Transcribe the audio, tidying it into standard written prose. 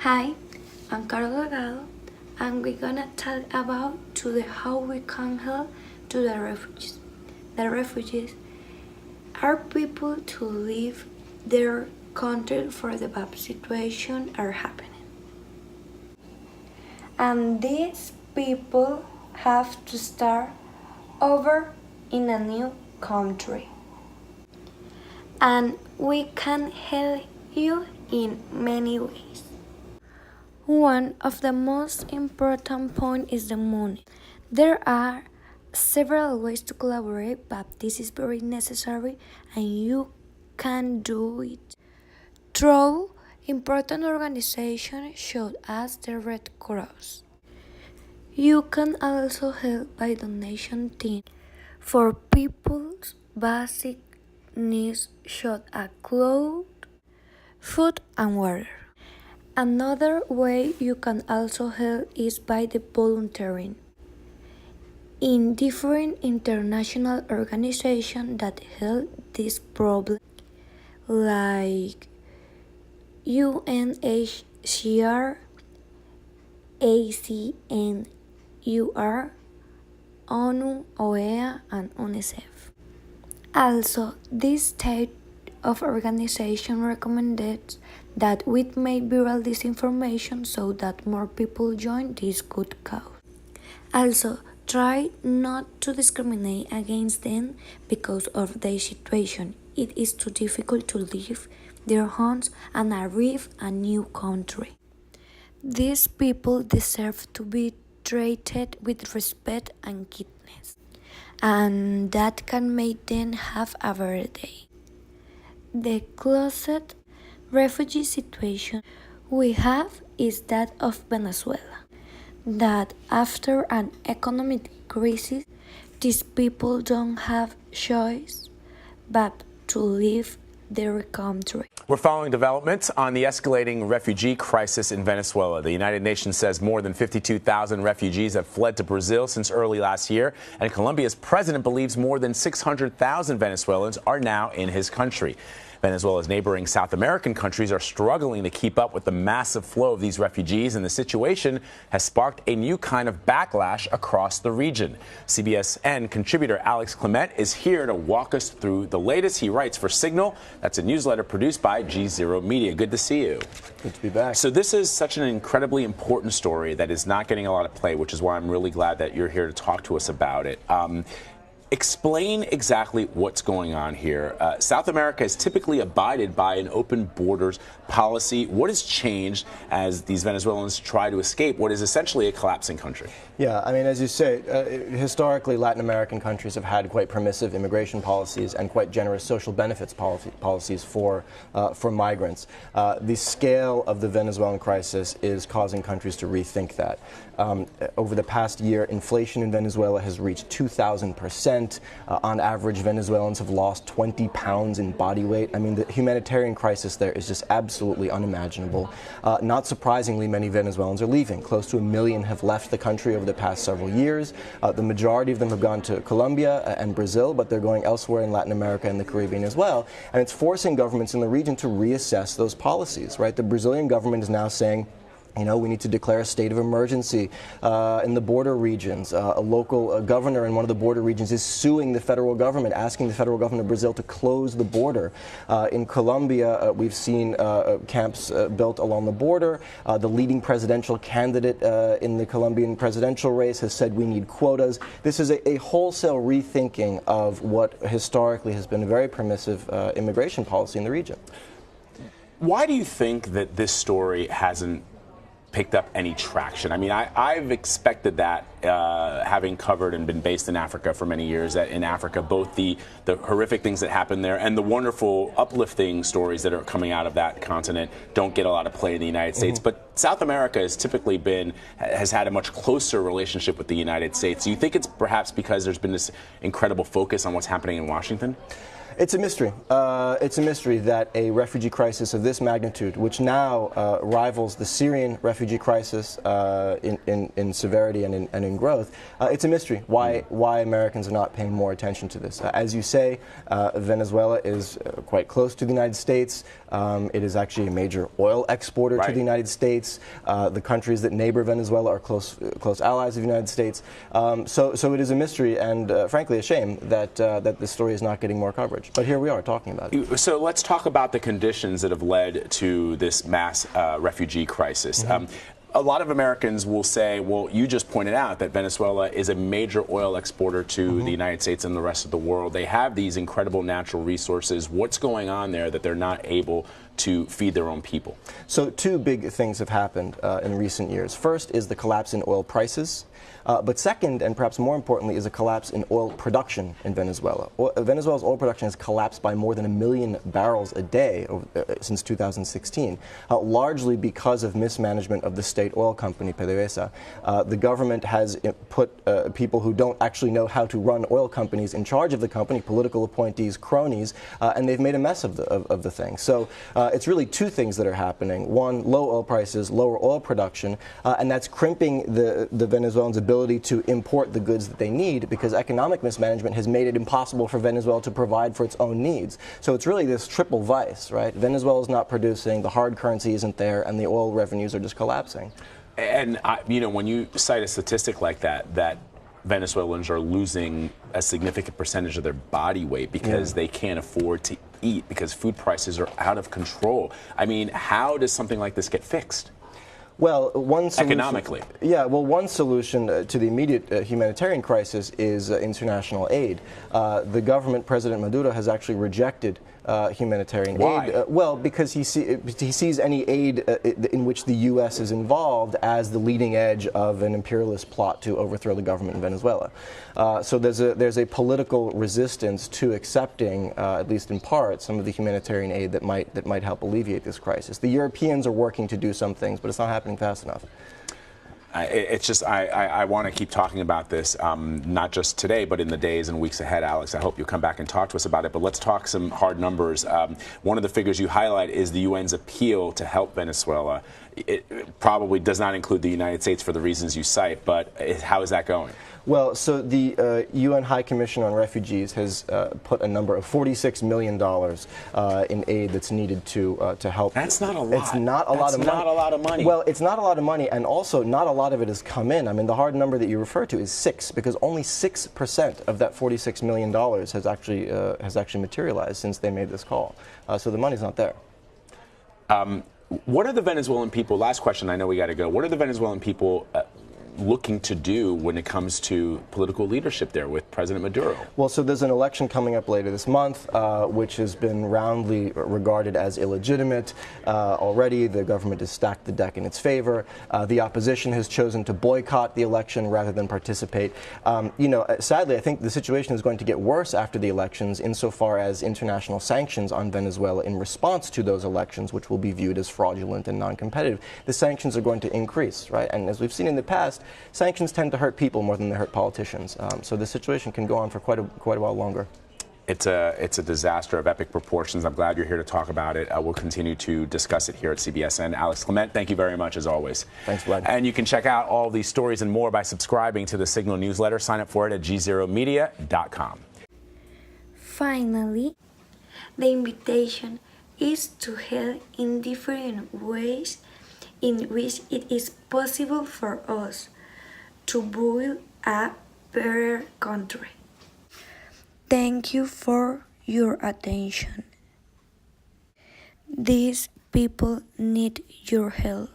Hi, I'm Carol Delgado, and we're gonna talk about how we can help to the refugees. The refugees are people to leave their country for the bad situation are happening, and these people have to start over in a new country, and we can help you in many ways. One of the most important points is the money. There are several ways to collaborate, but this is very necessary and you can do it through important organizations such as the Red Cross. You can also help by donation things for people's basic needs such as clothes, food and water. Another way you can also help is by the volunteering in different international organizations that help this problem, like UNHCR, ACNUR, ONU, OEA, and UNICEF. Also, this type of organization recommended that we make viral this information so that more people join this good cause. Also, try not to discriminate against them because of their situation. It is too difficult to leave their homes and arrive a new country. These people deserve to be treated with respect and kindness, and that can make them have a better day. The closest refugee situation we have is that of Venezuela, that after an economic crisis, these people don't have choice but to leave their country. We're following developments on the escalating refugee crisis in Venezuela. The United Nations says more than 52,000 refugees have fled to Brazil since early last year, and Colombia's president believes more than 600,000 Venezuelans are now in his country. Venezuela's neighboring South American countries are struggling to keep up with the massive flow of these refugees, and the situation has sparked a new kind of backlash across the region. CBSN contributor Alex Clement is here to walk us through the latest. He writes for Signal. That's a newsletter produced by G0 Media. Good to see you. Good to be back. So this is such an incredibly important story that is not getting a lot of play, which is why I'm really glad that you're here to talk to us about it. Explain exactly what's going on here. South America has typically abided by an open borders policy. What has changed as these Venezuelans try to escape what is essentially a collapsing country? Yeah, I mean, as you say, historically Latin American countries have had quite permissive immigration policies and quite generous social benefits policies for migrants. The scale of the Venezuelan crisis is causing countries to rethink that. Over the past year, inflation in Venezuela has reached 2,000%. On average, Venezuelans have lost 20 pounds in body weight. I mean, the humanitarian crisis there is just absolutely unimaginable. Not surprisingly, many Venezuelans are leaving. Close to 1 million have left the country over the past several years. The majority of them have gone to Colombia and Brazil, but they're going elsewhere in Latin America and the Caribbean as well. And it's forcing governments in the region to reassess those policies, right? The Brazilian government is now saying, you know, we need to declare a state of emergency in the border regions. A local governor in one of the border regions is suing the federal government, asking the federal government of Brazil to close the border. In Colombia, we've seen camps built along the border. The leading presidential candidate in the Colombian presidential race has said we need quotas. This is a wholesale rethinking of what historically has been a very permissive immigration policy in the region. Why do you think that this story hasn't picked up any traction? I mean, I've expected that, having covered and been based in Africa for many years, that in Africa, both the horrific things that happen there and the wonderful uplifting stories that are coming out of that continent don't get a lot of play in the United States. But South America has typically has had a much closer relationship with the United States. Do you think it's perhaps because there's been this incredible focus on what's happening in Washington? It's a mystery. It's a mystery that a refugee crisis of this magnitude, which now rivals the Syrian refugee crisis in severity and in growth, it's a mystery why Americans are not paying more attention to this. As you say, Venezuela is quite close to the United States. It is actually a major oil exporter to the United States. The countries that neighbor Venezuela are close allies of the United States. So it is a mystery and, frankly, a shame that this story is not getting more coverage. But here we are talking about it. So let's talk about the conditions that have led to this mass refugee crisis. A lot of Americans will say, well, you just pointed out that Venezuela is a major oil exporter to the United States and the rest of the world. They have these incredible natural resources. What's going on there that they're not able to feed their own people? So two big things have happened in recent years. First is the collapse in oil prices. But second, and perhaps more importantly, is a collapse in oil production in Venezuela. Venezuela's oil production has collapsed by more than 1 million barrels a day since 2016, largely because of mismanagement of the state oil company, PDVSA. The government has put people who don't actually know how to run oil companies in charge of the company, political appointees, cronies, and they've made a mess of the thing. So it's really two things that are happening. One, low oil prices, lower oil production, and that's crimping the Venezuelans' ability to import the goods that they need because economic mismanagement has made it impossible for Venezuela to provide for its own needs. So it's really this triple vice, right? Venezuela is not producing, the hard currency isn't there, and the oil revenues are just collapsing. And, when you cite a statistic like that Venezuelans are losing a significant percentage of their body weight because they can't afford to eat because food prices are out of control. I mean, how does something like this get fixed? Well, one solution, economically. Yeah, well, one solution to the immediate humanitarian crisis is international aid. The government, President Maduro, has actually rejected humanitarian aid. Well, because he sees any aid in which the U.S. is involved as the leading edge of an imperialist plot to overthrow the government in Venezuela. So there's a political resistance to accepting, at least in part, some of the humanitarian aid that might help alleviate this crisis. The Europeans are working to do some things, but it's not happening fast enough. It's just, I want to keep talking about this, not just today, but in the days and weeks ahead, Alex. I hope you'll come back and talk to us about it. But let's talk some hard numbers. One of the figures you highlight is the UN's appeal to help Venezuela. It probably does not include the United States for the reasons you cite, but how is that going? Well, so the UN High Commission on Refugees has put a number of $46 million in aid that's needed to help. That's not a lot. It's not a lot of money. That's not a lot of money. Well, it's not a lot of money, and also not a lot of it has come in. I mean, the hard number that you refer to is 6, because only 6% of that $46 million has actually materialized since they made this call. So the money's not there. What are the Venezuelan people, last question, I know we got to go, what are the Venezuelan people looking to do when it comes to political leadership there with President Maduro? Well, so there's an election coming up later this month, which has been roundly regarded as illegitimate. Already, the government has stacked the deck in its favor. The opposition has chosen to boycott the election rather than participate. Sadly, I think the situation is going to get worse after the elections insofar as international sanctions on Venezuela in response to those elections, which will be viewed as fraudulent and non-competitive. The sanctions are going to increase, right? And as we've seen in the past, sanctions tend to hurt people more than they hurt politicians. So the situation can go on for quite a while longer. It's a disaster of epic proportions. I'm glad you're here to talk about it. We'll continue to discuss it here at CBSN. Alex Clement, thank you very much, as always. Thanks, Vlad. And you can check out all these stories and more by subscribing to the Signal newsletter. Sign up for it at gzeromedia.com. Finally, the invitation is to help in different ways in which it is possible for us to build a better country. Thank you for your attention. These people need your help.